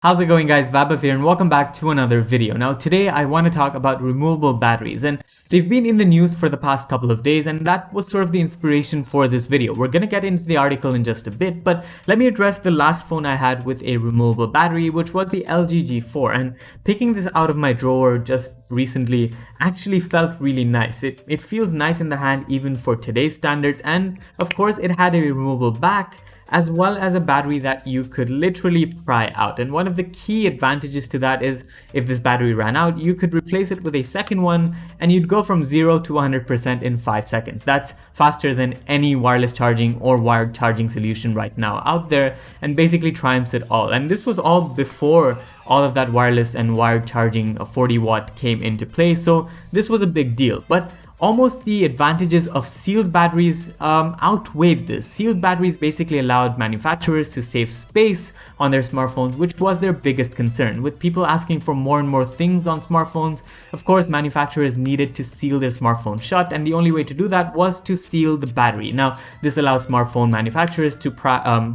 How's it going, guys? Vaibhav here and welcome back to another video. Now today I want to talk about removable batteries, and they've been in the news for the past couple of days, and that was sort of the inspiration for this video. We're gonna get into the article in just a bit, but let me address the last phone I had with a removable battery, which was the LG G4, and picking this out of my drawer just recently actually felt really nice. It feels nice in the hand even for today's standards, and of course it had a removable back as well as a battery that you could literally pry out. And one of the key advantages to that is if this battery ran out, you could replace it with a second one and you'd go from 0 to 100% in 5 seconds. That's faster than any wireless charging or wired charging solution right now out there, and basically triumphs it all. And this was all before all of that wireless and wired charging, a 40 watt, came into play. So this was a big deal. But almost the advantages of sealed batteries outweighed this. Sealed batteries basically allowed manufacturers to save space on their smartphones, which was their biggest concern. With people asking for more and more things on smartphones, of course, manufacturers needed to seal their smartphone shut, and the only way to do that was to seal the battery. Now, this allowed smartphone manufacturers to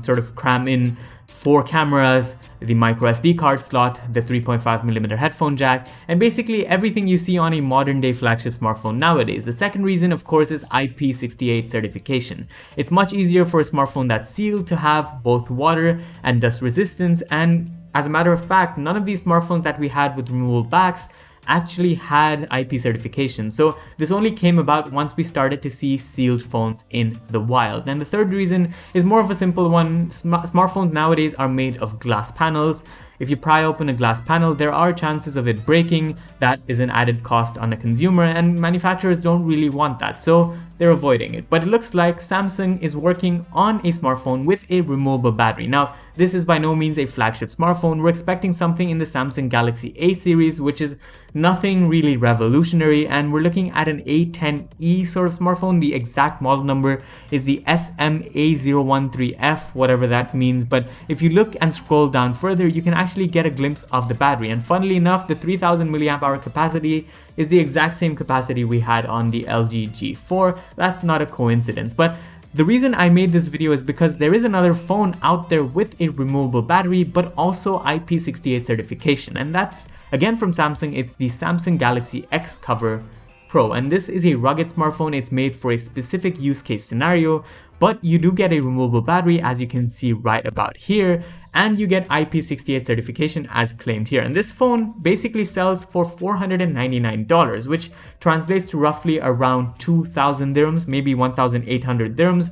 sort of cram in 4 cameras, the micro SD card slot, the 3.5mm headphone jack, and basically everything you see on a modern day flagship smartphone nowadays. The second reason, of course, is IP68 certification. It's much easier for a smartphone that's sealed to have both water and dust resistance, and as a matter of fact, none of these smartphones that we had with removable backs actually had IP certification. So this only came about once we started to see sealed phones in the wild. And the third reason is more of a simple one. Smartphones nowadays are made of glass panels. If you pry open a glass panel, there are chances of it breaking. That is an added cost on the consumer, and manufacturers don't really want that, so they're avoiding it. But it looks like Samsung is working on a smartphone with a removable battery. Now, this is by no means a flagship smartphone. We're expecting something in the Samsung Galaxy A series, which is nothing really revolutionary, and we're looking at an A10e sort of smartphone. The exact model number is the SMA013F, whatever that means. But if you look and scroll down further, you can actually get a glimpse of the battery. And funnily enough, the 3000 mAh capacity is the exact same capacity we had on the LG G4. That's not a coincidence. But the reason I made this video is because there is another phone out there with a removable battery, but also IP68 certification. And that's, again, from Samsung. It's the Samsung Galaxy XCover Pro. And this is a rugged smartphone. It's made for a specific use case scenario, but you do get a removable battery, as you can see right about here, and you get IP68 certification as claimed here. And this phone basically sells for $499, which translates to roughly around 2,000 dirhams, maybe 1,800 dirhams.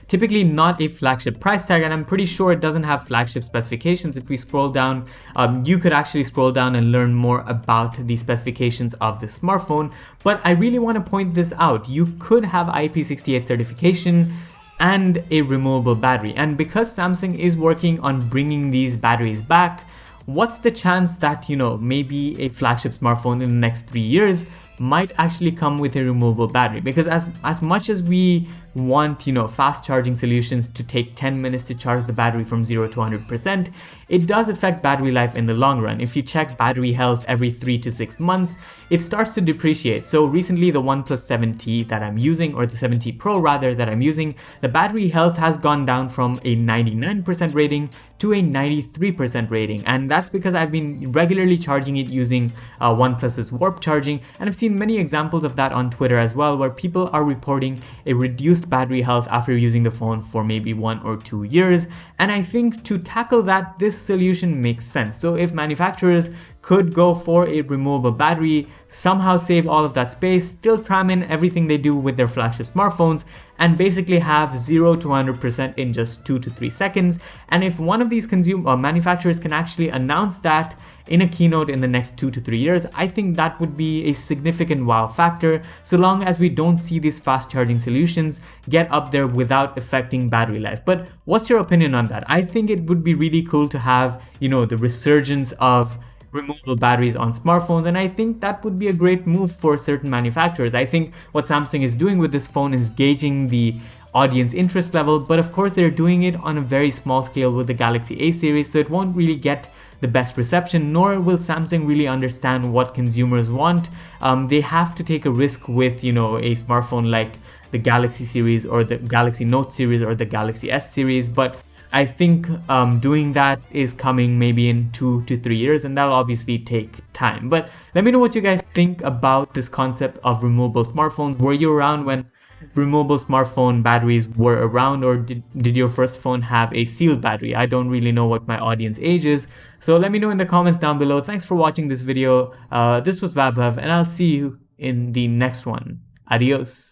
Typically not a flagship price tag, and I'm pretty sure it doesn't have flagship specifications. If we scroll down, you could actually scroll down and learn more about the specifications of the smartphone. But I really want to point this out. You could have IP68 certification and a removable battery. And because Samsung is working on bringing these batteries back, what's the chance that, maybe a flagship smartphone in the next 3 years might actually come with a removable battery? Because as much as we want, fast charging solutions to take 10 minutes to charge the battery from 0 to 100%, it does affect battery life in the long run. If you check battery health every 3 to 6 months, it starts to depreciate. So recently the OnePlus 7T that I'm using, or the 7T Pro rather, that I'm using, the battery health has gone down from a 99% rating to a 93% rating. And that's because I've been regularly charging it using OnePlus's Warp charging, and I've seen many examples of that on Twitter as well, where people are reporting a reduced battery health after using the phone for maybe 1 or 2 years. And I think to tackle that, this solution makes sense. So if manufacturers could go for a removable battery, somehow save all of that space, still cram in everything they do with their flagship smartphones, and basically have 0 to 100% in just 2 to 3 seconds. And if one of these manufacturers can actually announce that in a keynote in the next 2 to 3 years, I think that would be a significant wow factor, so long as we don't see these fast charging solutions get up there without affecting battery life. But what's your opinion on that? I think it would be really cool to have, the resurgence of removable batteries on smartphones, and I think that would be a great move for certain manufacturers. I think what Samsung is doing with this phone is gauging the audience interest level, but of course they're doing it on a very small scale with the Galaxy A series, so it won't really get the best reception, nor will Samsung really understand what consumers want. They have to take a risk with, a smartphone like the Galaxy series or the Galaxy Note series or the Galaxy S series, but I think doing that is coming maybe in 2 to 3 years, and that'll obviously take time. But let me know what you guys think about this concept of removable smartphones. Were you around when removable smartphone batteries were around, or did your first phone have a sealed battery? I don't really know what my audience age is, so let me know in the comments down below. Thanks for watching this video. This was Vaibhav, and I'll see you in the next one. Adios.